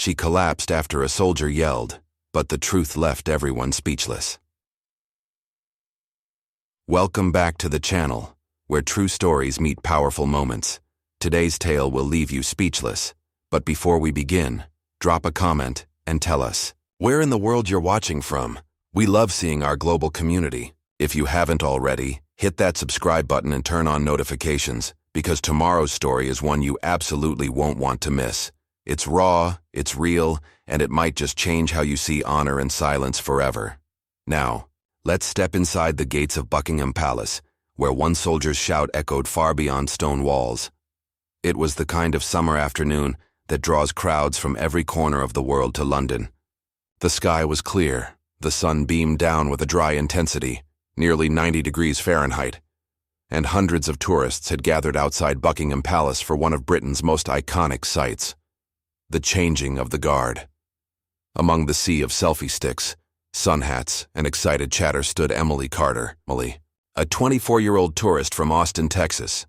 She collapsed after a soldier yelled, but the truth left everyone speechless. Welcome back to the channel, where true stories meet powerful moments. Today's tale will leave you speechless, but before we begin, drop a comment and tell us where in the world you're watching from. We love seeing our global community. If you haven't already, hit that subscribe button and turn on notifications, because tomorrow's story is one you absolutely won't want to miss. It's raw, it's real, and it might just change how you see honor and silence forever. Now, let's step inside the gates of Buckingham Palace, where one soldier's shout echoed far beyond stone walls. It was the kind of summer afternoon that draws crowds from every corner of the world to London. The sky was clear, the sun beamed down with a dry intensity, nearly 90 degrees Fahrenheit, and hundreds of tourists had gathered outside Buckingham Palace for one of Britain's most iconic sights: the changing of the guard. Among the sea of selfie sticks, sun hats, and excited chatter stood Emily Carter, a 24-year-old tourist from Austin, Texas.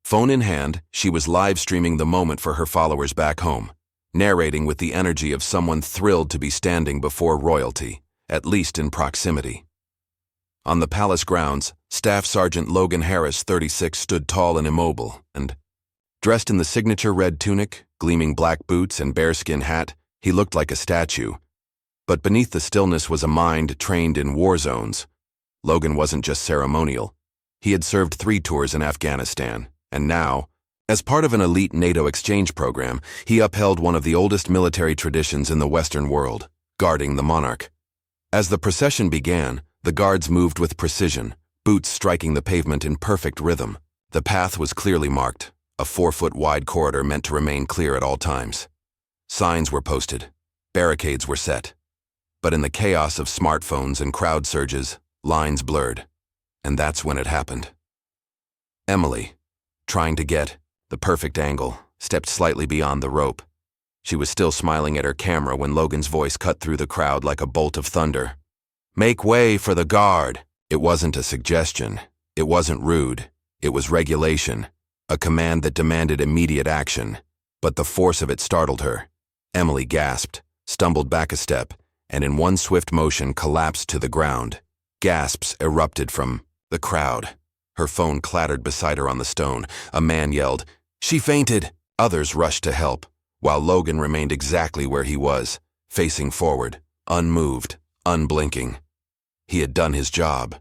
Phone in hand, she was live-streaming the moment for her followers back home, narrating with the energy of someone thrilled to be standing before royalty, at least in proximity. On the palace grounds, Staff Sergeant Logan Harris, 36, stood tall and immobile, and, dressed in the signature red tunic, gleaming black boots, and bearskin hat, he looked like a statue. But beneath the stillness was a mind trained in war zones. Logan wasn't just ceremonial. He had served 3 tours in Afghanistan, and now, as part of an elite NATO exchange program, he upheld one of the oldest military traditions in the Western world, guarding the monarch. As the procession began, the guards moved with precision, boots striking the pavement in perfect rhythm. The path was clearly marked, a 4-foot-wide corridor meant to remain clear at all times. Signs were posted, barricades were set. But in the chaos of smartphones and crowd surges, lines blurred. And that's when it happened. Emily, trying to get the perfect angle, stepped slightly beyond the rope. She was still smiling at her camera when Logan's voice cut through the crowd like a bolt of thunder. "Make way for the guard!" It wasn't a suggestion. It wasn't rude. It was regulation, a command that demanded immediate action. But the force of it startled her. Emily gasped, stumbled back a step, and in one swift motion collapsed to the ground. Gasps erupted from the crowd. Her phone clattered beside her on the stone. A man yelled, "She fainted!" Others rushed to help, while Logan remained exactly where he was, facing forward, unmoved, unblinking. He had done his job.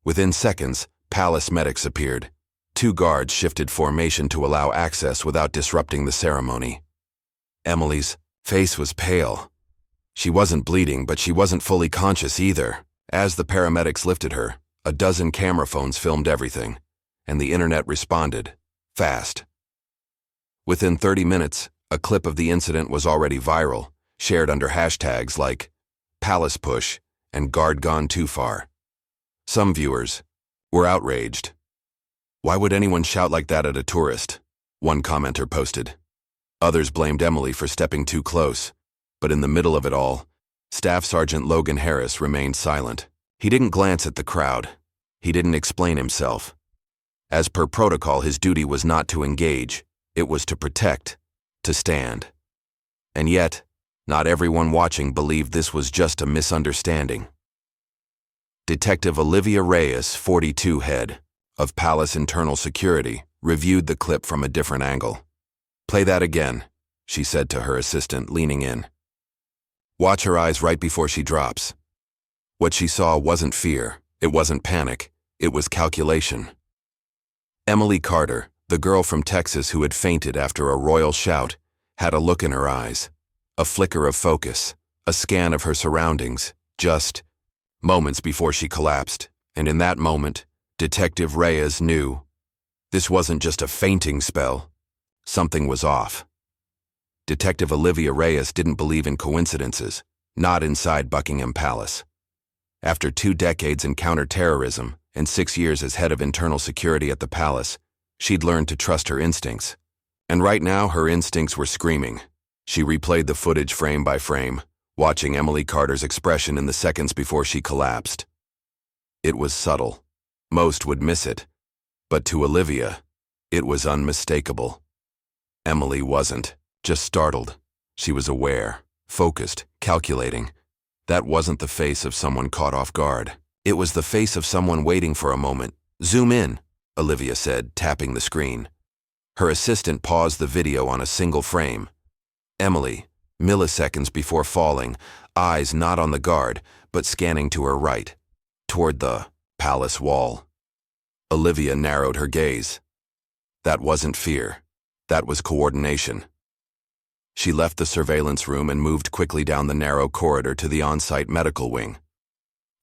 Within seconds, palace medics appeared. 2 guards shifted formation to allow access without disrupting the ceremony. Emily's face was pale. She wasn't bleeding, but she wasn't fully conscious either. As the paramedics lifted her, a dozen camera phones filmed everything, and the internet responded, fast. Within 30 minutes, a clip of the incident was already viral, shared under hashtags like Palace Push and Guard Gone Too Far. Some viewers were outraged. "Why would anyone shout like that at a tourist?" one commenter posted. Others blamed Emily for stepping too close, but in the middle of it all, Staff Sergeant Logan Harris remained silent. He didn't glance at the crowd. He didn't explain himself. As per protocol, his duty was not to engage. It was to protect, to stand. And yet, not everyone watching believed this was just a misunderstanding. Detective Olivia Reyes, 42, head of Palace Internal Security, reviewed the clip from a different angle. "Play that again," she said to her assistant, leaning in. "Watch her eyes right before she drops." What she saw wasn't fear, it wasn't panic, it was calculation. Emily Carter, the girl from Texas who had fainted after a royal shout, had a look in her eyes, a flicker of focus, a scan of her surroundings, just moments before she collapsed. And in that moment, Detective Reyes knew this wasn't just a fainting spell. Something was off. Detective Olivia Reyes didn't believe in coincidences, not inside Buckingham Palace. After 2 decades in counterterrorism and 6 years as head of internal security at the palace, she'd learned to trust her instincts. And right now, her instincts were screaming. She replayed the footage frame by frame, watching Emily Carter's expression in the seconds before she collapsed. It was subtle. Most would miss it. But to Olivia, it was unmistakable. Emily wasn't just startled. She was aware, focused, calculating. That wasn't the face of someone caught off guard. It was the face of someone waiting for a moment. "Zoom in," Olivia said, tapping the screen. Her assistant paused the video on a single frame. Emily, milliseconds before falling, eyes not on the guard, but scanning to her right, toward the palace wall. Olivia narrowed her gaze. That wasn't fear. That was coordination. She left the surveillance room and moved quickly down the narrow corridor to the on-site medical wing.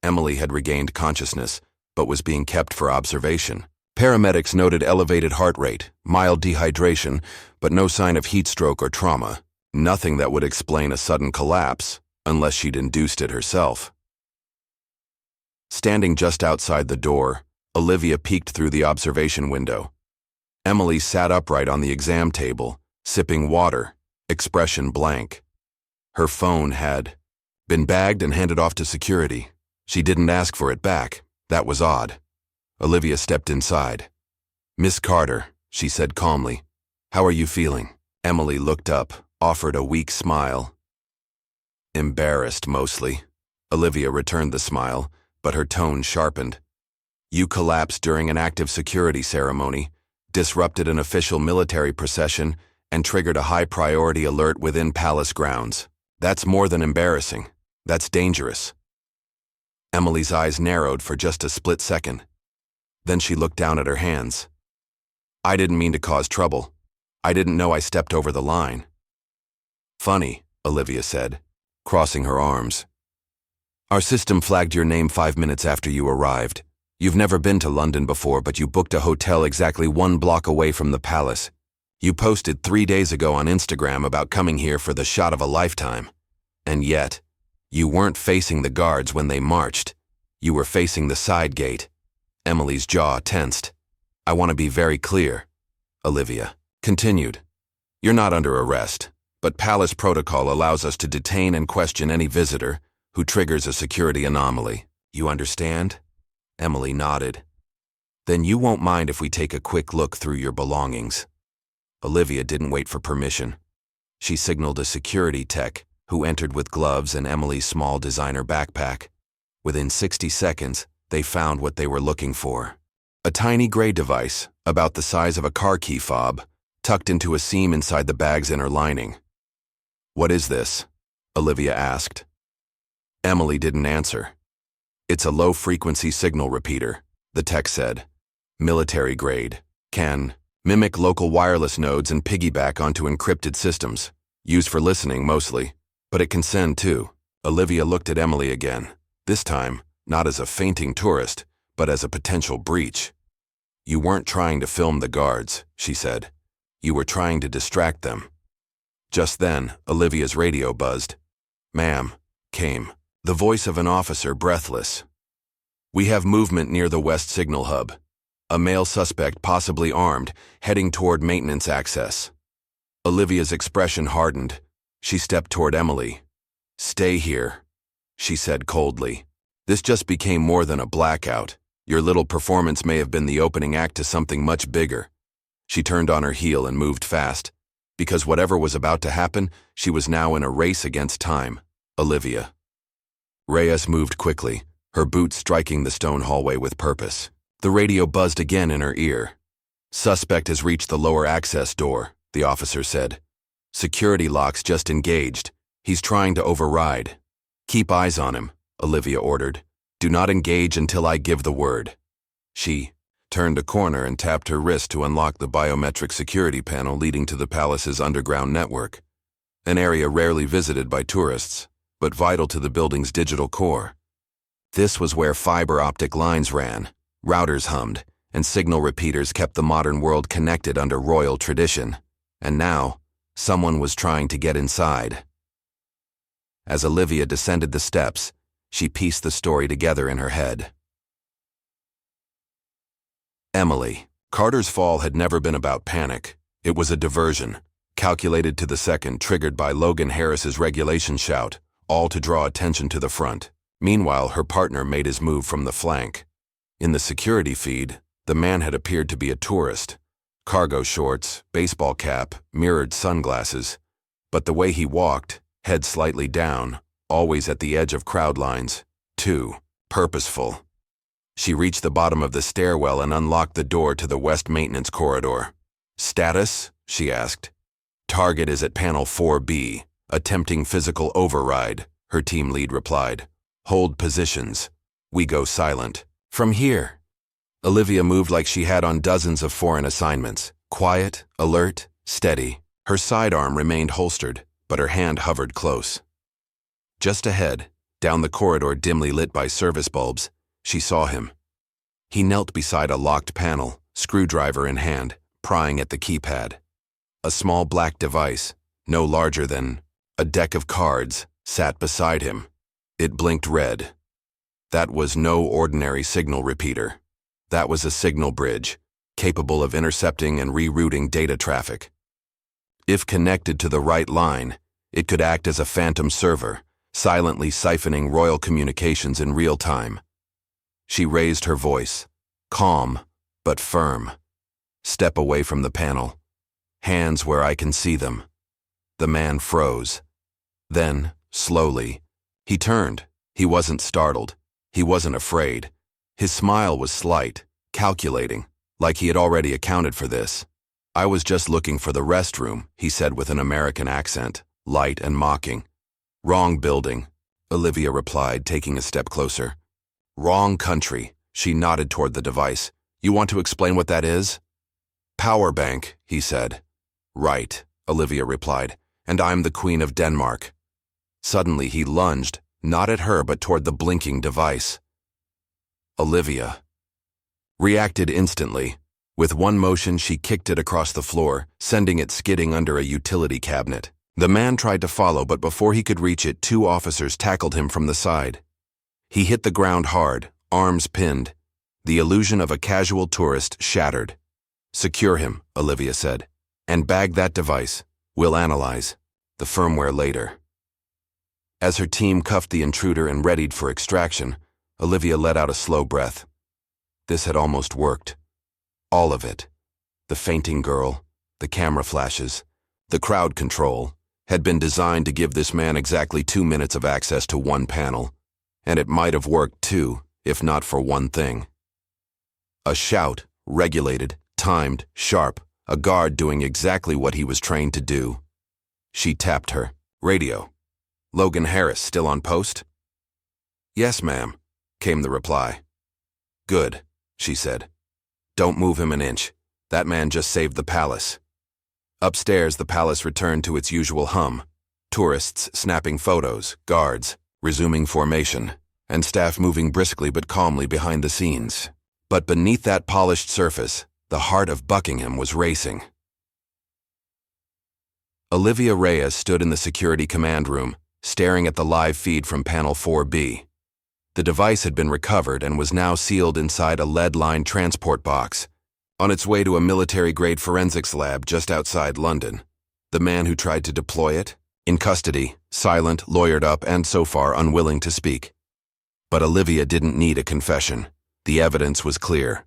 Emily had regained consciousness, but was being kept for observation. Paramedics noted elevated heart rate, mild dehydration, but no sign of heat stroke or trauma. Nothing that would explain a sudden collapse, unless she'd induced it herself. Standing just outside the door, Olivia peeked through the observation window. Emily sat upright on the exam table, sipping water, expression blank. Her phone had been bagged and handed off to security. She didn't ask for it back. That was odd. Olivia stepped inside. "Miss Carter," she said calmly. "How are you feeling?" Emily looked up, offered a weak smile. "Embarrassed, mostly." Olivia returned the smile, but her tone sharpened. "You collapsed during an active security ceremony, disrupted an official military procession, and triggered a high-priority alert within palace grounds. That's more than embarrassing. That's dangerous." Emily's eyes narrowed for just a split second. Then she looked down at her hands. "I didn't mean to cause trouble. I didn't know I stepped over the line." "Funny," Olivia said, crossing her arms. "Our system flagged your name 5 minutes after you arrived. You've never been to London before, but you booked a hotel exactly 1 block away from the palace. You posted 3 days ago on Instagram about coming here for the shot of a lifetime. And yet, you weren't facing the guards when they marched. You were facing the side gate." Emily's jaw tensed. "I want to be very clear," Olivia continued. "You're not under arrest, but palace protocol allows us to detain and question any visitor who triggers a security anomaly. You understand?" Emily nodded. "Then you won't mind if we take a quick look through your belongings." Olivia didn't wait for permission. She signaled a security tech, who entered with gloves and Emily's small designer backpack. Within 60 seconds, they found what they were looking for. A tiny gray device, about the size of a car key fob, tucked into a seam inside the bag's inner lining. "What is this?" Olivia asked. Emily didn't answer. "It's a low-frequency signal repeater," the tech said. "Military grade. Can mimic local wireless nodes and piggyback onto encrypted systems. Used for listening mostly, but it can send too." Olivia looked at Emily again, this time not as a fainting tourist, but as a potential breach. "You weren't trying to film the guards," she said. "You were trying to distract them." Just then, Olivia's radio buzzed. "Ma'am," came the voice of an officer, breathless. "We have movement near the West Signal Hub. A male suspect, possibly armed, heading toward maintenance access." Olivia's expression hardened. She stepped toward Emily. "Stay here," she said coldly. "This just became more than a blackout. Your little performance may have been the opening act to something much bigger." She turned on her heel and moved fast. Because whatever was about to happen, she was now in a race against time. Olivia. Reyes moved quickly, her boots striking the stone hallway with purpose. The radio buzzed again in her ear. "Suspect has reached the lower access door," the officer said. "Security locks just engaged. He's trying to override." "Keep eyes on him," Olivia ordered. "Do not engage until I give the word." She turned a corner and tapped her wrist to unlock the biometric security panel leading to the palace's underground network, an area rarely visited by tourists, but vital to the building's digital core. This was where fiber optic lines ran, routers hummed, and signal repeaters kept the modern world connected under royal tradition. And now, someone was trying to get inside. As Olivia descended the steps, she pieced the story together in her head. Emily. Carter's fall had never been about panic. It was a diversion, calculated to the second, triggered by Logan Harris's regulation shout, all to draw attention to the front. Meanwhile, her partner made his move from the flank. In the security feed, the man had appeared to be a tourist. Cargo shorts, baseball cap, mirrored sunglasses. But the way he walked, head slightly down, always at the edge of crowd lines, too purposeful. She reached the bottom of the stairwell and unlocked the door to the West Maintenance Corridor. "Status?" she asked. "Target is at panel 4B, attempting physical override," her team lead replied. "Hold positions. We go silent. From here." Olivia moved like she had on dozens of foreign assignments. Quiet, alert, steady. Her sidearm remained holstered, but her hand hovered close. Just ahead, down the corridor dimly lit by service bulbs, she saw him. He knelt beside a locked panel, screwdriver in hand, prying at the keypad. A small black device, no larger than a deck of cards, sat beside him. It blinked red. That was no ordinary signal repeater. That was a signal bridge, capable of intercepting and rerouting data traffic. If connected to the right line, it could act as a phantom server, silently siphoning royal communications in real time. She raised her voice, calm but firm. "Step away from the panel. Hands where I can see them." The man froze. Then, slowly, he turned. He wasn't startled. He wasn't afraid. His smile was slight, calculating, like he had already accounted for this. "I was just looking for the restroom," he said with an American accent, light and mocking. "Wrong building," Olivia replied, taking a step closer. "Wrong country," she nodded toward the device. "You want to explain what that is?" "Power bank," he said. "Right," Olivia replied, "and I'm the Queen of Denmark." Suddenly he lunged, not at her but toward the blinking device. Olivia reacted instantly. With one motion, she kicked it across the floor, sending it skidding under a utility cabinet. The man tried to follow, but before he could reach it, two officers tackled him from the side. He hit the ground hard, arms pinned. The illusion of a casual tourist shattered. "Secure him," Olivia said, "and bag that device. We'll analyze the firmware later." As her team cuffed the intruder and readied for extraction, Olivia let out a slow breath. This had almost worked. All of it. The fainting girl, the camera flashes, the crowd control, had been designed to give this man exactly 2 minutes of access to one panel. And it might have worked too, if not for one thing. A shout, regulated, timed, sharp, a guard doing exactly what he was trained to do. She tapped her. "Radio. Logan Harris still on post?" "Yes, ma'am," came the reply. "Good," she said. "Don't move him an inch. That man just saved the palace." Upstairs, the palace returned to its usual hum. Tourists snapping photos, guards resuming formation, and staff moving briskly but calmly behind the scenes. But beneath that polished surface, the heart of Buckingham was racing. Olivia Reyes stood in the security command room, staring at the live feed from panel 4B. The device had been recovered and was now sealed inside a lead-lined transport box, on its way to a military-grade forensics lab just outside London. The man who tried to deploy it, in custody, silent, lawyered up, and so far unwilling to speak. But Olivia didn't need a confession. The evidence was clear.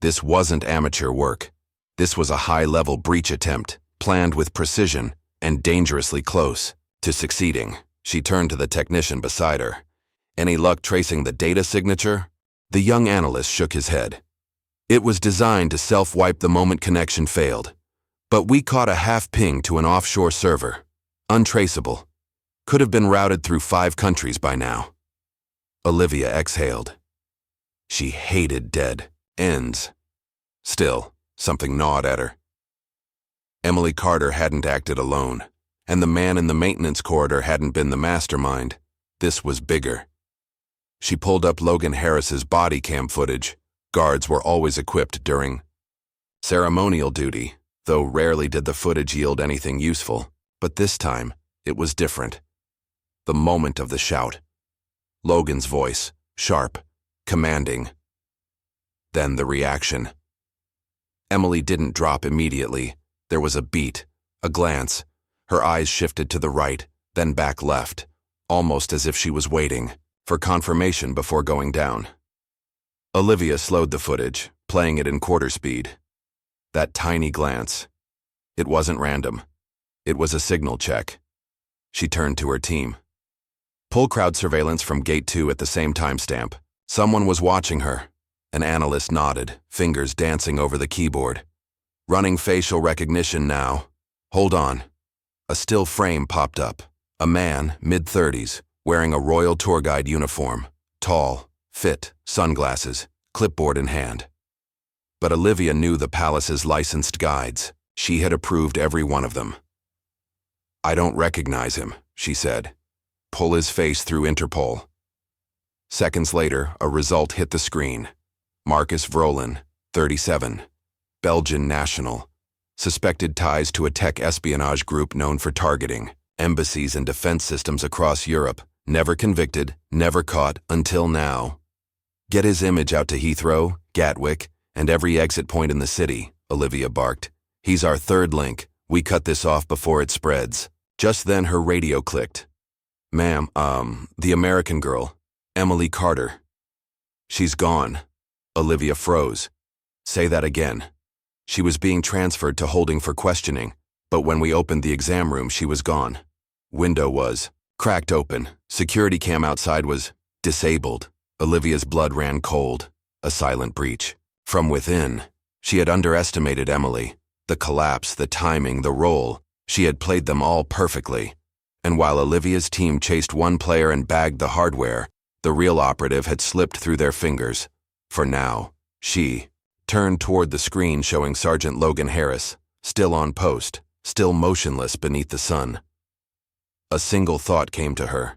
This wasn't amateur work. This was a high-level breach attempt, planned with precision and dangerously close to succeeding. She turned to the technician beside her. "Any luck tracing the data signature?" The young analyst shook his head. "It was designed to self-wipe the moment connection failed. But we caught a half-ping to an offshore server. Untraceable. Could have been routed through 5 countries by now." Olivia exhaled. She hated dead ends. Still, something gnawed at her. Emily Carter hadn't acted alone, and the man in the maintenance corridor hadn't been the mastermind. This was bigger. She pulled up Logan Harris's body cam footage. Guards were always equipped during ceremonial duty, though rarely did the footage yield anything useful. But this time, it was different. The moment of the shout. Logan's voice, sharp, commanding. Then the reaction. Emily didn't drop immediately. There was a beat, a glance. Her eyes shifted to the right, then back left, almost as if she was waiting for confirmation before going down. Olivia slowed the footage, playing it in quarter speed. That tiny glance. It wasn't random. It was a signal check, She turned to her team. Pull crowd surveillance from Gate 2 at the same timestamp. Someone was watching her. An analyst nodded, fingers dancing over the keyboard. Running facial recognition now. Hold on. A still frame popped up. A man, mid-30s, wearing a royal tour guide uniform. Tall, fit, sunglasses, clipboard in hand. But Olivia knew the palace's licensed guides. She had approved every one of them. I don't recognize him, she said. Pull his face through Interpol. Seconds later, a result hit the screen. Marcus Vrolin, 37, Belgian national. Suspected ties to a tech espionage group known for targeting embassies and defense systems across Europe. Never convicted, never caught, until now. Get his image out to Heathrow, Gatwick, and every exit point in the city, Olivia barked. He's our third link. We cut this off before it spreads. Just then her radio clicked. Ma'am, the American girl, Emily Carter. She's gone. Olivia froze. Say that again. She was being transferred to holding for questioning, but when we opened the exam room, she was gone. Window was cracked open. Security cam outside was disabled. Olivia's blood ran cold. A silent breach. From within, she had underestimated Emily. The collapse, the timing, the role. She had played them all perfectly. And while Olivia's team chased one player and bagged the hardware, the real operative had slipped through their fingers. For now, she turned toward the screen showing Sergeant Logan Harris, still on post, still motionless beneath the sun. A single thought came to her.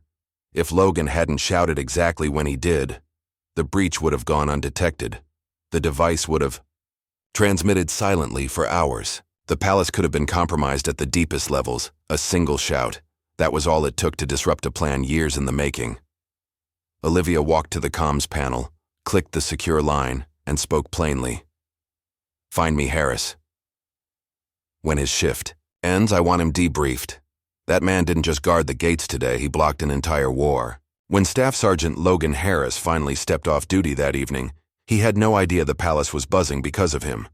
If Logan hadn't shouted exactly when he did, the breach would have gone undetected. The device would have transmitted silently for hours. The palace could have been compromised at the deepest levels. A single shout. That was all it took to disrupt a plan years in the making. Olivia walked to the comms panel, clicked the secure line, and spoke plainly. Find me Harris. When his shift ends, I want him debriefed. That man didn't just guard the gates today, he blocked an entire war. When Staff Sergeant Logan Harris finally stepped off duty that evening, he had no idea the palace was buzzing because of him.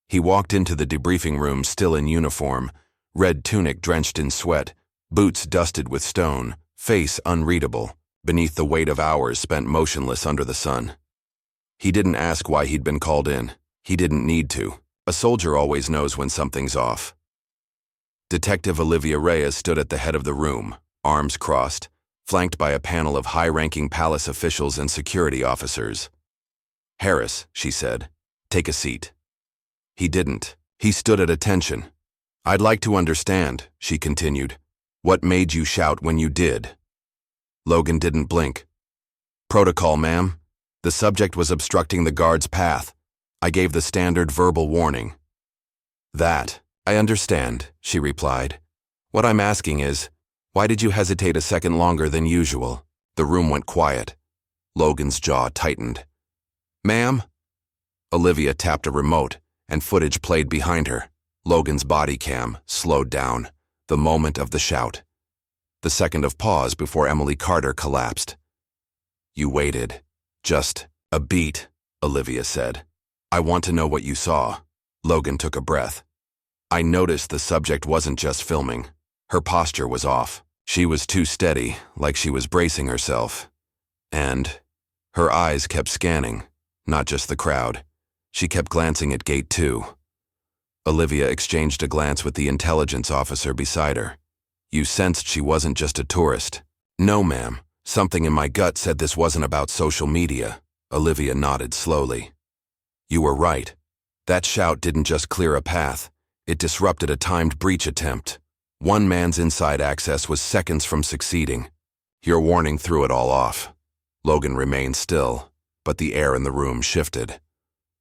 He walked into the debriefing room still in uniform, red tunic drenched in sweat, boots dusted with stone, face unreadable, beneath the weight of hours spent motionless under the sun. He didn't ask why he'd been called in. He didn't need to. A soldier always knows when something's off. Detective Olivia Reyes stood at the head of the room, arms crossed, flanked by a panel of high-ranking palace officials and security officers. Harris, she said, take a seat. He didn't. He stood at attention. I'd like to understand, she continued. What made you shout when you did? Logan didn't blink. Protocol, ma'am. The subject was obstructing the guard's path. I gave the standard verbal warning. That, I understand, she replied. What I'm asking is, why did you hesitate a second longer than usual? The room went quiet. Logan's jaw tightened. Ma'am? Olivia tapped a remote, and footage played behind her. Logan's body cam slowed down. The moment of the shout. The second of pause before Emily Carter collapsed. You waited. Just a beat, Olivia said. I want to know what you saw. Logan took a breath. I noticed the subject wasn't just filming. Her posture was off. She was too steady, like she was bracing herself. And her eyes kept scanning, not just the crowd. She kept glancing at Gate 2. Olivia exchanged a glance with the intelligence officer beside her. You sensed she wasn't just a tourist. No, ma'am. Something in my gut said this wasn't about social media. Olivia nodded slowly. You were right. That shout didn't just clear a path. It disrupted a timed breach attempt. One man's inside access was seconds from succeeding. Your warning threw it all off. Logan remained still, but the air in the room shifted.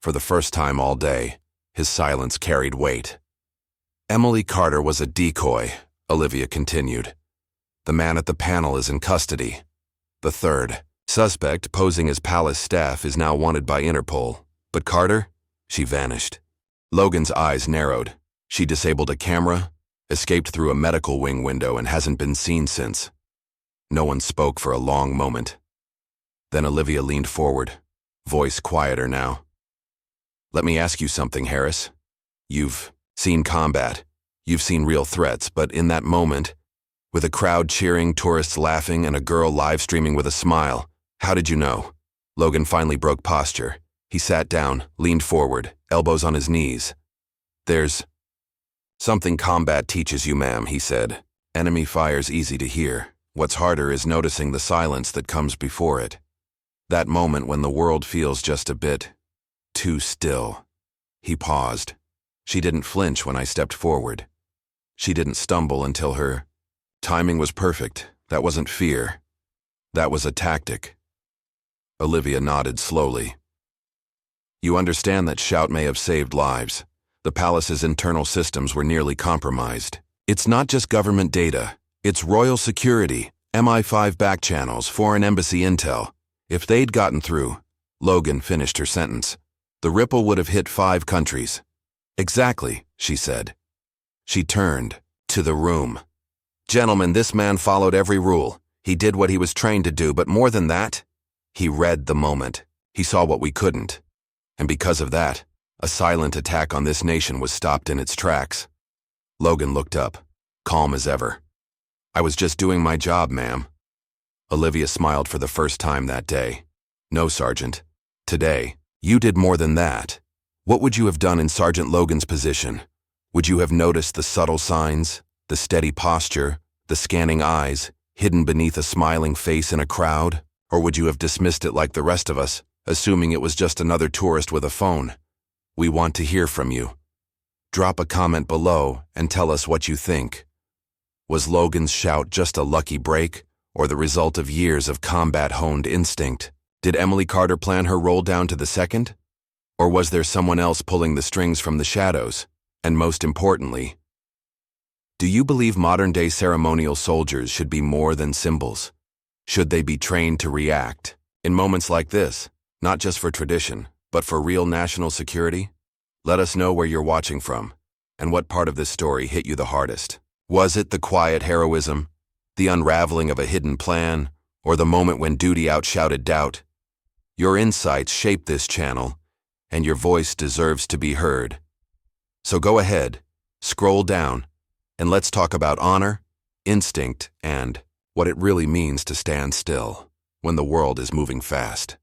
For the first time all day, his silence carried weight. Emily Carter was a decoy, Olivia continued. The man at the panel is in custody. The third suspect, posing as palace staff, is now wanted by Interpol. But Carter? She vanished. Logan's eyes narrowed. She disabled a camera, escaped through a medical wing window, and hasn't been seen since. No one spoke for a long moment. Then Olivia leaned forward, voice quieter now. Let me ask you something, Harris. You've seen combat. You've seen real threats, but in that moment, With a crowd cheering, tourists laughing, and a girl live streaming with a smile. How did you know? Logan finally broke posture. He sat down, leaned forward, elbows on his knees. There's something combat teaches you, ma'am, he said. Enemy fire's easy to hear. What's harder is noticing the silence that comes before it. That moment when the world feels just a bit too still. He paused. She didn't flinch when I stepped forward. She didn't stumble until her timing was perfect. That wasn't fear. That was a tactic. Olivia nodded slowly. You understand that shout may have saved lives. The palace's internal systems were nearly compromised. It's not just government data. It's royal security, MI5 back channels, foreign embassy intel. If they'd gotten through, Logan finished her sentence, the ripple would have hit 5 countries. Exactly, she said. She turned to the room. Gentlemen, this man followed every rule. He did what he was trained to do, but more than that, he read the moment. He saw what we couldn't. And because of that, a silent attack on this nation was stopped in its tracks. Logan looked up, calm as ever. I was just doing my job, ma'am. Olivia smiled for the first time that day. No, Sergeant. Today, you did more than that. What would you have done in Sergeant Logan's position? Would you have noticed the subtle signs, the steady posture, the scanning eyes, hidden beneath a smiling face in a crowd? Or would you have dismissed it like the rest of us, assuming it was just another tourist with a phone? We want to hear from you. Drop a comment below and tell us what you think. Was Logan's shout just a lucky break, or the result of years of combat-honed instinct? Did Emily Carter plan her roll down to the second? Or was there someone else pulling the strings from the shadows? And most importantly, do you believe modern-day ceremonial soldiers should be more than symbols? Should they be trained to react in moments like this, not just for tradition, but for real national security? Let us know where you're watching from, and what part of this story hit you the hardest. Was it the quiet heroism, the unraveling of a hidden plan, or the moment when duty outshouted doubt? Your insights shape this channel, and your voice deserves to be heard. So go ahead, scroll down, and let's talk about honor, instinct, and what it really means to stand still when the world is moving fast.